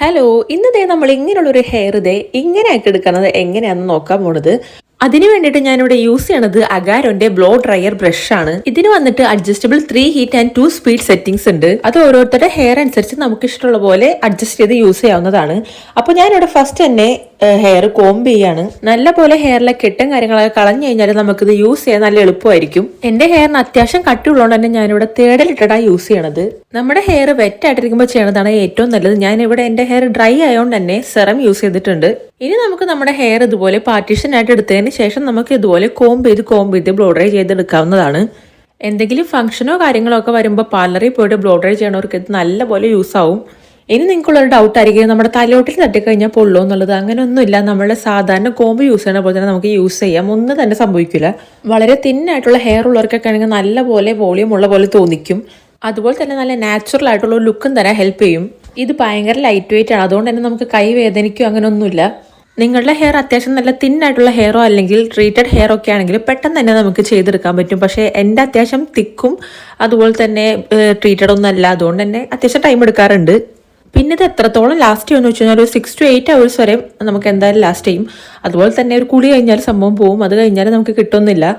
Hello, ഇന്നത്തെ നമ്മൾ ഇങ്ങനെയുള്ളൊരു ഹെയർ ഡേ ഇങ്ങനെയൊക്കെ എടുക്കുന്നത് എങ്ങനെയാണെന്ന് നോക്കാൻ പോണത്. അതിന് വേണ്ടിയിട്ട് ഞാനിവിടെ യൂസ് ചെയ്യണത് അഗാരോന്റെ ബ്ലോ ഡ്രയർ ബ്രഷ് ആണ്. ഇതിന് വന്നിട്ട് adjustable 3 heat and 2 speed settings ഉണ്ട്. അത് ഓരോരുത്തരുടെ ഹെയർ അനുസരിച്ച് നമുക്ക് ഇഷ്ടമുള്ള പോലെ അഡ്ജസ്റ്റ് ചെയ്ത് യൂസ് ചെയ്യാവുന്നതാണ്. അപ്പോൾ ഞാനിവിടെ ഫസ്റ്റ് തന്നെ ഹെയർ കോംബ് ചെയ്യാണ്. നല്ല പോലെ ഹെയറിലെ കെട്ടും കാര്യങ്ങളൊക്കെ കളഞ്ഞു കഴിഞ്ഞാൽ നമുക്കിത് യൂസ് ചെയ്യാൻ നല്ല എളുപ്പമായിരിക്കും. എന്റെ ഹെയറിന് അത്യാവശ്യം കട്ടിയുള്ളതുകൊണ്ട് തന്നെ ഞാനിവിടെ തേടലിട്ടാണ് യൂസ് ചെയ്യണത്. നമ്മുടെ ഹെയർ വെറ്റ് ആയിട്ടിരിക്കുമ്പോൾ ചെയ്യണതാണ് ഏറ്റവും നല്ലത്. ഞാനിവിടെ എന്റെ ഹെയർ ഡ്രൈ ആയതുകൊണ്ട് തന്നെ സെറം യൂസ് ചെയ്തിട്ടുണ്ട്. ഇനി നമുക്ക് നമ്മുടെ ഹെയർ ഇതുപോലെ പാർട്ടീഷൻ ആയിട്ട് എടുത്തതിന് ശേഷം നമുക്ക് ഇതുപോലെ കോംബ് ചെയ്ത് ബ്ലോ ഡ്രൈ ചെയ്തെടുക്കാവുന്നതാണ്. എന്തെങ്കിലും ഫംഗ്ഷനോ കാര്യങ്ങളോ ഒക്കെ വരുമ്പോൾ പാർലറിൽ പോയിട്ട് ബ്ലോ ഡ്രൈ ചെയ്യണവർക്ക് ഇത് നല്ലപോലെ യൂസ് ആവും. ഇനി നിങ്ങൾക്കുള്ളൊരു ഡൗട്ട് ആയിരിക്കും, നമ്മുടെ തലയോട്ടിൽ തട്ടിക്കഴിഞ്ഞാൽ പൊള്ളോ എന്നുള്ളത്. അങ്ങനെയൊന്നുമില്ല. നമ്മുടെ സാധാരണ കോമ്പ് യൂസ് ചെയ്യുന്ന പോലെ തന്നെ നമുക്ക് യൂസ് ചെയ്യാം. ഒന്നും തന്നെ സംഭവിക്കില്ല. വളരെ തിന്നായിട്ടുള്ള ഹെയർ ഉള്ളവർക്കൊക്കെ ആണെങ്കിൽ നല്ലപോലെ വോളിയം ഉള്ള പോലെ തോന്നിക്കും. അതുപോലെ തന്നെ നല്ല നാച്ചുറൽ ആയിട്ടുള്ള ഒരു ലുക്കും തരാൻ ഹെൽപ്പ് ചെയ്യും. ഇത് ഭയങ്കര ലൈറ്റ് വെയിറ്റ് ആണ്. അതുകൊണ്ട് തന്നെ നമുക്ക് കൈ വേദനിക്കോ അങ്ങനെയൊന്നുമില്ല. നിങ്ങളുടെ ഹെയർ അത്യാവശ്യം നല്ല തിന്നായിട്ടുള്ള ഹെയറോ അല്ലെങ്കിൽ ട്രീറ്റഡ് ഹെയർ ഒക്കെ ആണെങ്കിൽ പെട്ടെന്ന് തന്നെ നമുക്ക് ചെയ്തെടുക്കാൻ പറ്റും. പക്ഷേ എൻ്റെ അത്യാവശ്യം തിക്കും അതുപോലെ തന്നെ ട്രീറ്റഡ് ഒന്നും അല്ല. അതുകൊണ്ട് തന്നെ അത്യാവശ്യം ടൈം എടുക്കാറുണ്ട്. പിന്നെ ഇത് എത്രത്തോളം ലാസ്റ്റ് ചെയ്യുമെന്ന് വെച്ച് കഴിഞ്ഞാൽ ഒരു 6 to 8 hours വരെ നമുക്ക് എന്തായാലും ലാസ്റ്റ് ചെയ്യും. അതുപോലെ തന്നെ ഒരു കുളി കഴിഞ്ഞാൽ സംഭവം പോവും. അത് കഴിഞ്ഞാൽ നമുക്ക് കിട്ടുന്നില്ല.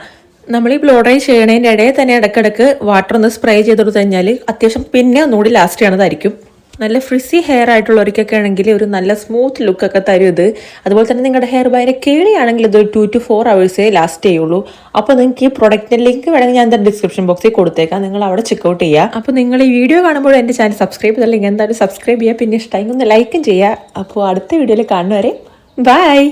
നമ്മൾ ഈ ബ്ലോ ഡ്രൈ ചെയ്യണതിൻ്റെ ഇടയിൽ തന്നെ ഇടയ്ക്കിടയ്ക്ക് വാട്ടർ ഒന്ന് സ്പ്രേ ചെയ്ത് കൊടുത്തു കഴിഞ്ഞാൽ അത്യാവശ്യം പിന്നെ ഒന്നുകൂടി ലാസ്റ്റ് ചെയ്യണതായിരിക്കും. നല്ല ഫ്രിസി ഹെയർ ആയിട്ടുള്ളവർക്കൊക്കെ ആണെങ്കിൽ ഒരു നല്ല സ്മൂത്ത് ലുക്കൊക്കെ തരും ഇത്. അതുപോലെ തന്നെ നിങ്ങളുടെ ഹെയർ ഭയങ്കര കേളിയാണെങ്കിൽ ഇത് 2 to 4 hours ലാസ്റ്റ് ചെയ്യുള്ളൂ. അപ്പോൾ നിങ്ങൾക്ക് ഈ പ്രൊഡക്റ്റിൻ്റെ ലിങ്ക് വേണമെങ്കിൽ ഞാൻ എന്തായാലും ഡിസ്ക്രിപ്ഷൻ ബോക്സിൽ കൊടുത്തേക്കാം. നിങ്ങൾ അവിടെ ചെക്കൗട്ട് ചെയ്യുക. അപ്പോൾ നിങ്ങൾ ഈ വീഡിയോ കാണുമ്പോൾ എൻ്റെ ചാനൽ സബ്സ്ക്രൈബ് ചെയ്തില്ലെങ്കിൽ എന്തായാലും സബ്സ്ക്രൈബ് ചെയ്യുക. പിന്നെ ഇഷ്ടമായി ഒന്ന് ലൈക്കും ചെയ്യുക. അപ്പോൾ അടുത്ത വീഡിയോയിൽ കാണുന്നവരെ ബൈ.